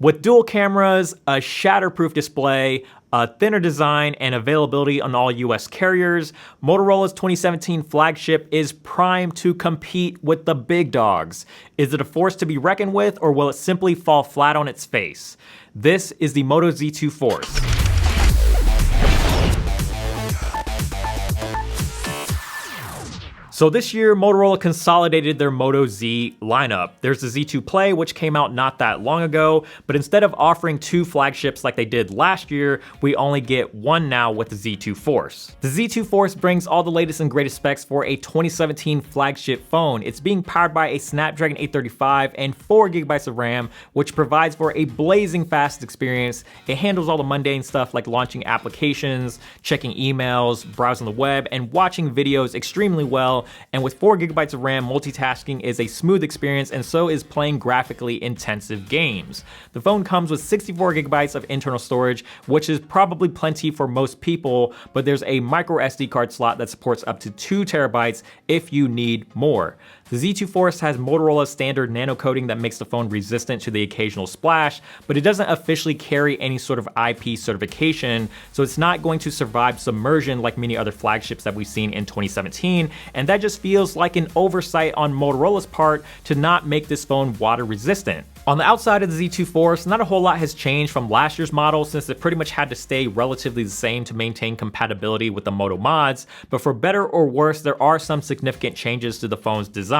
With dual cameras, a shatterproof display, a thinner design, and availability on all US carriers, Motorola's 2017 flagship is primed to compete with the big dogs. Is it a force to be reckoned with, or will it simply fall flat on its face? This is the Moto Z2 Force. So this year, Motorola consolidated their Moto Z lineup. There's the Z2 Play, which came out not that long ago, but instead of offering two flagships like they did last year, we only get one now with the Z2 Force. The Z2 Force brings all the latest and greatest specs for a 2017 flagship phone. It's being powered by a Snapdragon 835 and 4GB of RAM, which provides for a blazing fast experience. It handles all the mundane stuff like launching applications, checking emails, browsing the web, and watching videos extremely well. And with 4GB of RAM, multitasking is a smooth experience, and so is playing graphically intensive games. The phone comes with 64GB of internal storage, which is probably plenty for most people, but there's a micro SD card slot that supports up to 2TB if you need more. The Z2 Force has Motorola's standard nano coating that makes the phone resistant to the occasional splash, but it doesn't officially carry any sort of IP certification, so it's not going to survive submersion like many other flagships that we've seen in 2017, and that just feels like an oversight on Motorola's part to not make this phone water resistant. On the outside of the Z2 Force, not a whole lot has changed from last year's model, since it pretty much had to stay relatively the same to maintain compatibility with the Moto mods, but for better or worse, there are some significant changes to the phone's design.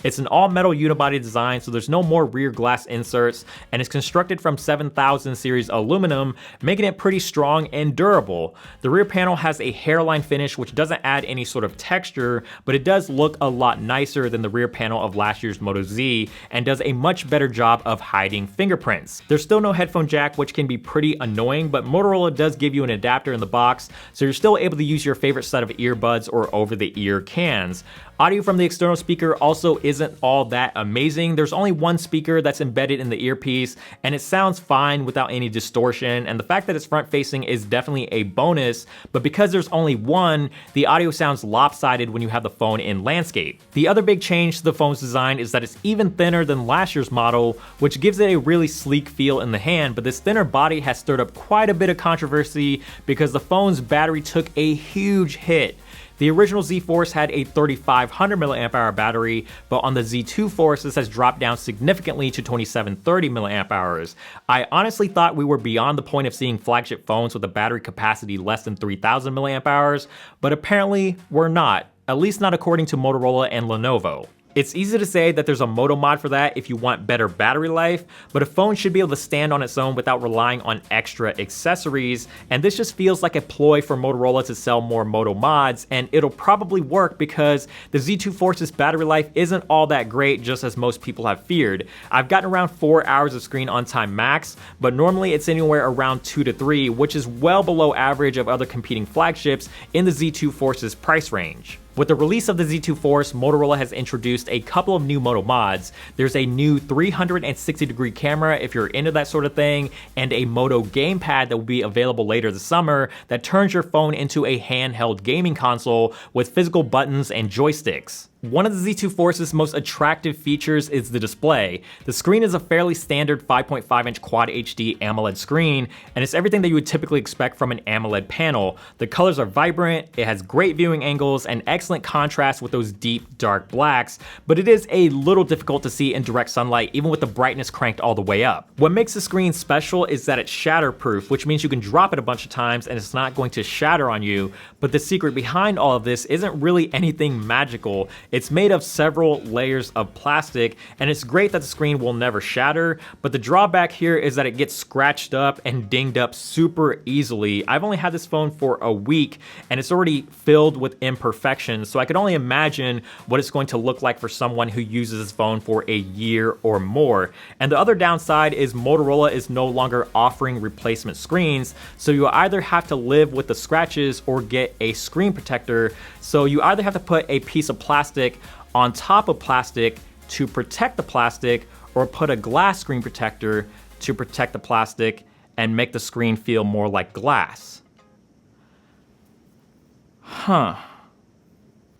It's an all-metal unibody design, so there's no more rear glass inserts, and it's constructed from 7000 series aluminum, making it pretty strong and durable. The rear panel has a hairline finish, which doesn't add any sort of texture, but it does look a lot nicer than the rear panel of last year's Moto Z, and does a much better job of hiding fingerprints. There's still no headphone jack, which can be pretty annoying, but Motorola does give you an adapter in the box, so you're still able to use your favorite set of earbuds or over-the-ear cans. Audio from the external speaker also isn't all that amazing. There's only one speaker that's embedded in the earpiece, and it sounds fine without any distortion, and the fact that it's front-facing is definitely a bonus, but because there's only one, the audio sounds lopsided when you have the phone in landscape. The other big change to the phone's design is that it's even thinner than last year's model, which gives it a really sleek feel in the hand, but this thinner body has stirred up quite a bit of controversy because the phone's battery took a huge hit. The original Z Force had a 3500 mAh battery, but on the Z2 Force, this has dropped down significantly to 2730 mAh. I honestly thought we were beyond the point of seeing flagship phones with a battery capacity less than 3000 mAh, but apparently we're not, at least not according to Motorola and Lenovo. It's easy to say that there's a Moto mod for that if you want better battery life, but a phone should be able to stand on its own without relying on extra accessories, and this just feels like a ploy for Motorola to sell more Moto mods, and it'll probably work because the Z2 Force's battery life isn't all that great, just as most people have feared. I've gotten around 4 hours of screen on time max, but normally it's anywhere around 2 to 3, which is well below average of other competing flagships in the Z2 Force's price range. With the release of the Z2 Force, Motorola has introduced a couple of new Moto mods. There's a new 360-degree camera if you're into that sort of thing, and a Moto gamepad that will be available later this summer that turns your phone into a handheld gaming console with physical buttons and joysticks. One of the Z2 Force's most attractive features is the display. The screen is a fairly standard 5.5-inch Quad HD AMOLED screen, and it's everything that you would typically expect from an AMOLED panel. The colors are vibrant, it has great viewing angles, and excellent contrast with those deep, dark blacks, but it is a little difficult to see in direct sunlight, even with the brightness cranked all the way up. What makes the screen special is that it's shatterproof, which means you can drop it a bunch of times and it's not going to shatter on you, but the secret behind all of this isn't really anything magical. It's made of several layers of plastic, and it's great that the screen will never shatter, but the drawback here is that it gets scratched up and dinged up super easily. I've only had this phone for a week, and it's already filled with imperfections, so I can only imagine what it's going to look like for someone who uses this phone for a year or more. And the other downside is Motorola is no longer offering replacement screens, so you either have to live with the scratches or get a screen protector. So you either have to put a piece of plastic on top of plastic to protect the plastic, or put a glass screen protector to protect the plastic and make the screen feel more like glass.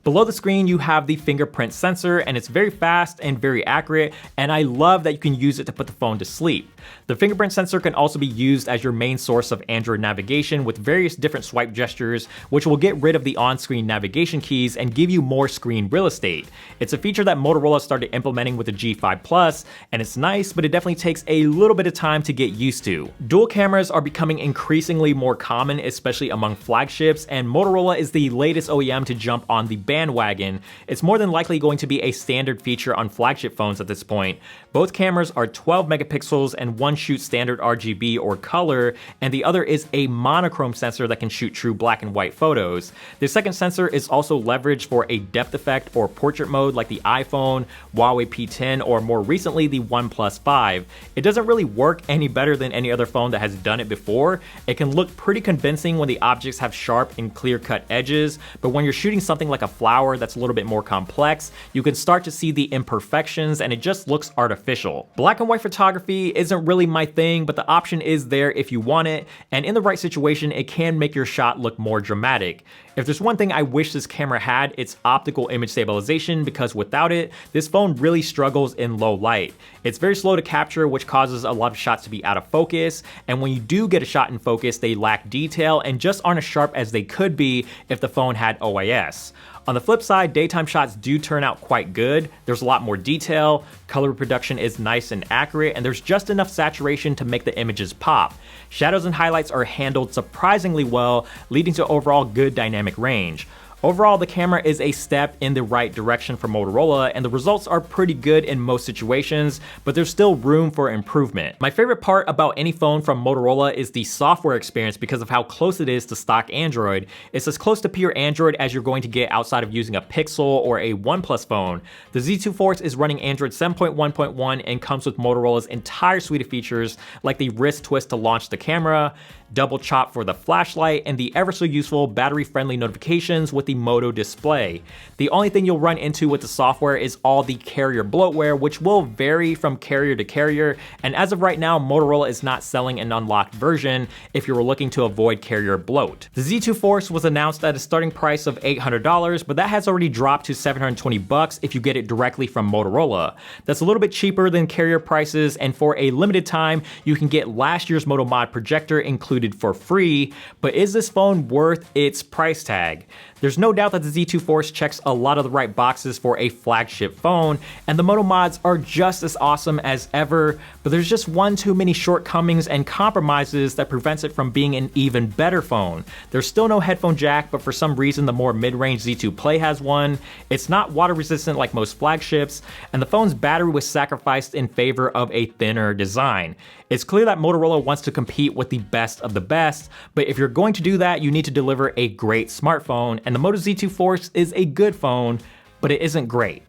Below the screen, you have the fingerprint sensor, and it's very fast and very accurate, and I love that you can use it to put the phone to sleep. The fingerprint sensor can also be used as your main source of Android navigation with various different swipe gestures, which will get rid of the on-screen navigation keys and give you more screen real estate. It's a feature that Motorola started implementing with the G5 Plus, and it's nice, but it definitely takes a little bit of time to get used to. Dual cameras are becoming increasingly more common, especially among flagships, and Motorola is the latest OEM to jump on the bandwagon. It's more than likely going to be a standard feature on flagship phones at this point. Both cameras are 12 megapixels and one shoots standard RGB or color, and the other is a monochrome sensor that can shoot true black and white photos. The second sensor is also leveraged for a depth effect or portrait mode like the iPhone, Huawei P10, or more recently the OnePlus 5. It doesn't really work any better than any other phone that has done it before. It can look pretty convincing when the objects have sharp and clear-cut edges, but when you're shooting something like a flower that's a little bit more complex, you can start to see the imperfections and it just looks artificial. Black and white photography isn't really my thing, but the option is there if you want it, and in the right situation, it can make your shot look more dramatic. If there's one thing I wish this camera had, it's optical image stabilization, because without it, this phone really struggles in low light. It's very slow to capture, which causes a lot of shots to be out of focus, and when you do get a shot in focus, they lack detail and just aren't as sharp as they could be if the phone had OIS. On the flip side, daytime shots do turn out quite good. There's a lot more detail, color reproduction is nice and accurate, and there's just enough saturation to make the images pop. Shadows and highlights are handled surprisingly well, leading to overall good dynamic range. Overall, the camera is a step in the right direction for Motorola, and the results are pretty good in most situations, but there's still room for improvement. My favorite part about any phone from Motorola is the software experience because of how close it is to stock Android. It's as close to pure Android as you're going to get outside of using a Pixel or a OnePlus phone. The Z2 Force is running Android 7.1.1 and comes with Motorola's entire suite of features like the wrist twist to launch the camera, double chop for the flashlight, and the ever so useful battery-friendly notifications with the Moto display. The only thing you'll run into with the software is all the carrier bloatware, which will vary from carrier to carrier, and as of right now, Motorola is not selling an unlocked version if you're looking to avoid carrier bloat. The Z2 Force was announced at a starting price of $800, but that has already dropped to $720 if you get it directly from Motorola. That's a little bit cheaper than carrier prices, and for a limited time, you can get last year's Moto Mod projector included for free, but is this phone worth its price tag? There's no doubt that the Z2 Force checks a lot of the right boxes for a flagship phone, and the Moto Mods are just as awesome as ever, but there's just one too many shortcomings and compromises that prevents it from being an even better phone. There's still no headphone jack, but for some reason the more mid-range Z2 Play has one. It's not water resistant like most flagships, and the phone's battery was sacrificed in favor of a thinner design. It's clear that Motorola wants to compete with the best of the best, but if you're going to do that, you need to deliver a great smartphone, and the Moto Z2 Force is a good phone, but it isn't great.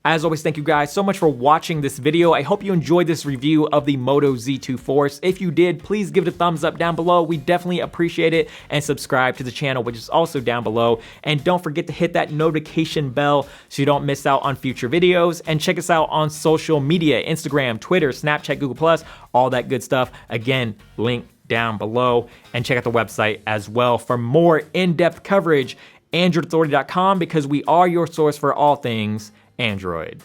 As always, thank you guys so much for watching this video. I hope you enjoyed this review of the Moto Z2 Force. If you did, please give it a thumbs up down below. We definitely appreciate it, and subscribe to the channel, which is also down below. And don't forget to hit that notification bell so you don't miss out on future videos. And check us out on social media, Instagram, Twitter, Snapchat, Google+, all that good stuff. Again, link down below, and check out the website as well for more in-depth coverage, AndroidAuthority.com, because we are your source for all things Android.